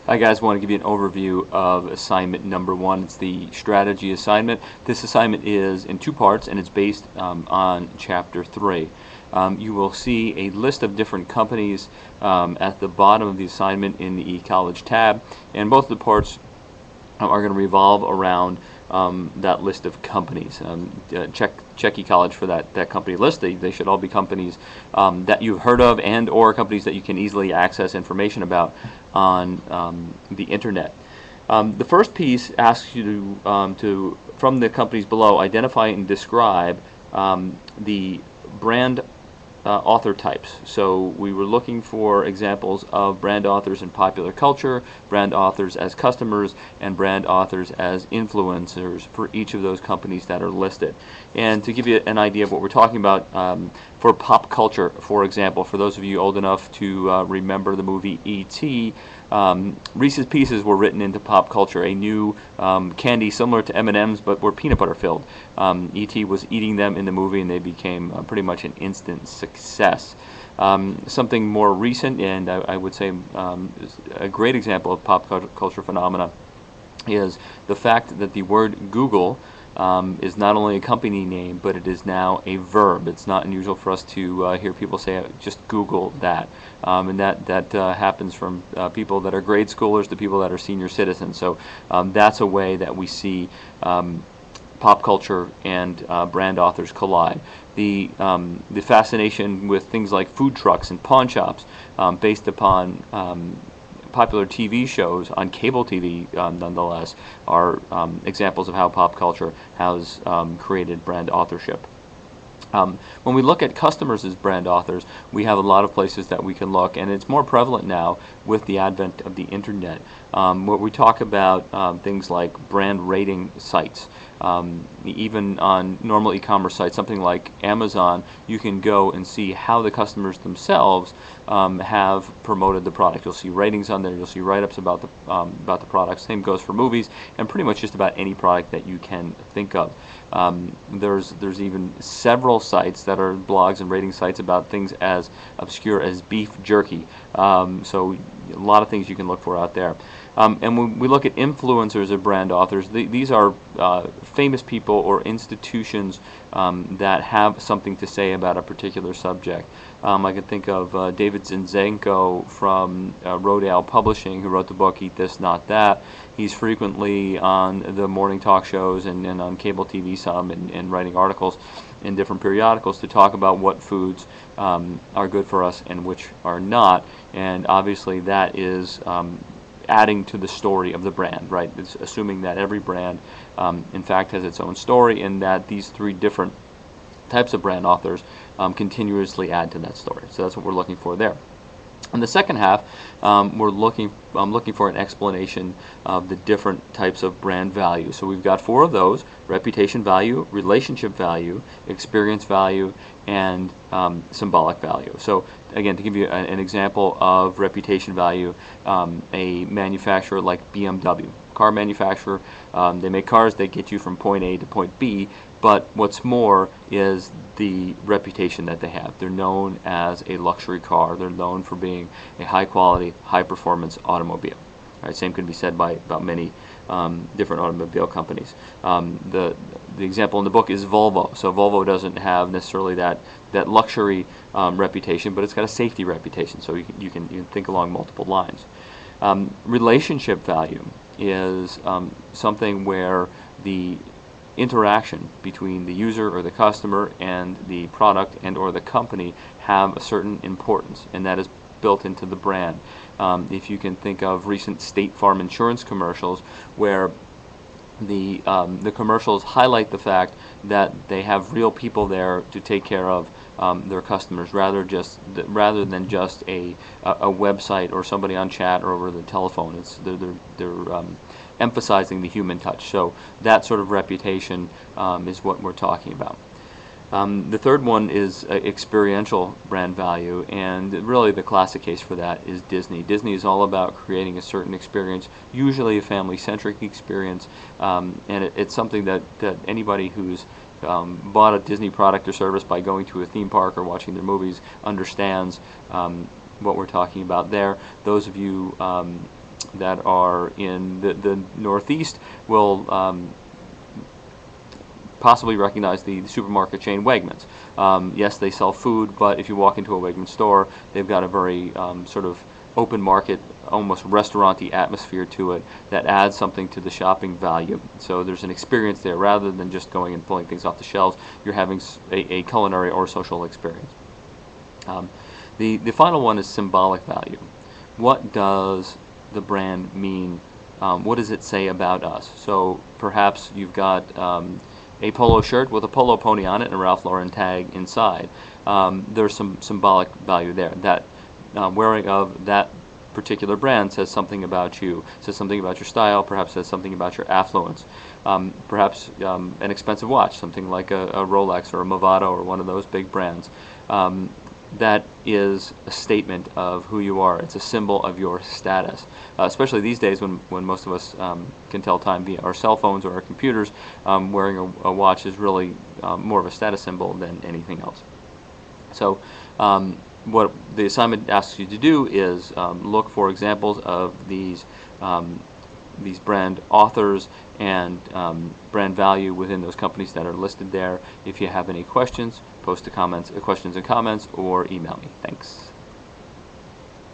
Hi guys, I want to give you an overview of assignment number 1. It's the strategy assignment. This assignment is in 2 parts and it's based on chapter 3. You will see a list of different companies at the bottom of the assignment in the eCollege tab, and both of the parts are going to revolve around that list of companies. Check eCollege for that company list. They should all be companies that you've heard of and or companies that you can easily access information about on the internet. The first piece asks you to, from the companies below, identify and describe the brand author types. So we were looking for examples of brand authors in popular culture, brand authors as customers, and brand authors as influencers for each of those companies that are listed. And to give you an idea of what we're talking about, for pop culture, for example, for those of you old enough to remember the movie E.T., Reese's Pieces were written into pop culture, a new candy similar to M&M's but were peanut butter filled. E.T. was eating them in the movie and they became pretty much an instant success. Something more recent, and I would say a great example of pop culture phenomena, is the fact that the word Google is not only a company name, but it is now a verb. It's not unusual for us to hear people say, just Google that. And that happens from people that are grade schoolers to people that are senior citizens. So that's a way that we see pop culture and brand authors collide. The fascination with things like food trucks and pawn shops based upon popular TV shows on cable TV, nonetheless, are examples of how pop culture has created brand authorship. When we look at customers as brand authors, we have a lot of places that we can look, and it's more prevalent now with the advent of the internet. Where we talk about things like brand rating sites. Even on normal e-commerce sites, something like Amazon, you can go and see how the customers themselves have promoted the product. You'll see ratings on there. You'll see write-ups about the product. Same goes for movies and pretty much just about any product that you can think of. There's even several sites that are blogs and rating sites about things as obscure as beef jerky. So a lot of things you can look for out there. And when we look at influencers of brand authors, these are famous people or institutions that have something to say about a particular subject. I can think of David Zinczenko from Rodale Publishing, who wrote the book Eat This, Not That. He's frequently on the morning talk shows and on cable TV some, and writing articles in different periodicals to talk about what foods are good for us and which are not. And obviously that is adding to the story of the brand, right? It's assuming that every brand, in fact, has its own story, and that these 3 different types of brand authors continuously add to that story. So that's what we're looking for there. In the second half, I'm looking for an explanation of the different types of brand value. So we've got 4 of those: reputation value, relationship value, experience value, and symbolic value. So again, to give you an example of reputation value, a manufacturer like BMW, car manufacturer, they make cars that get you from point A to point B, but what's more is the reputation that they have. They're known as a luxury car. They're known for being a high-quality, high-performance automobile. Right? Same could be said about many different automobile companies. The example in the book is Volvo. So Volvo doesn't have necessarily that luxury reputation, but it's got a safety reputation. So you can think along multiple lines. Relationship value is something where the interaction between the user or the customer and the product and or the company have a certain importance, and that is built into the brand. If you can think of recent State Farm insurance commercials where the commercials highlight the fact that they have real people there to take care of their customers, rather than just a website or somebody on chat or over the telephone. They're emphasizing the human touch. So that sort of reputation is what we're talking about. The third one is experiential brand value, and really the classic case for that is Disney. Disney is all about creating a certain experience, usually a family-centric experience, and it's something that anybody who's bought a Disney product or service by going to a theme park or watching their movies understands what we're talking about there. Those of you that are in the Northeast will possibly recognize the supermarket chain Wegmans. Yes, they sell food, but if you walk into a Wegmans store, they've got a very sort of open market, almost restaurant-y atmosphere to it that adds something to the shopping value. So there's an experience there rather than just going and pulling things off the shelves. You're having a culinary or social experience. The final one is symbolic value. What does the brand mean? What does it say about us? So perhaps you've got a polo shirt with a polo pony on it and a Ralph Lauren tag inside. There's some symbolic value there. That wearing of that particular brand says something about you, says something about your style, perhaps says something about your affluence. Perhaps an expensive watch, something like a Rolex or a Movado or one of those big brands. That is a statement of who you are. It's a symbol of your status, especially these days when most of us can tell time via our cell phones or our computers. Wearing a watch is really more of a status symbol than anything else. So what the assignment asks you to do is look for examples of these brand authors and brand value within those companies that are listed there. If you have any questions, post questions and comments or email me. Thanks.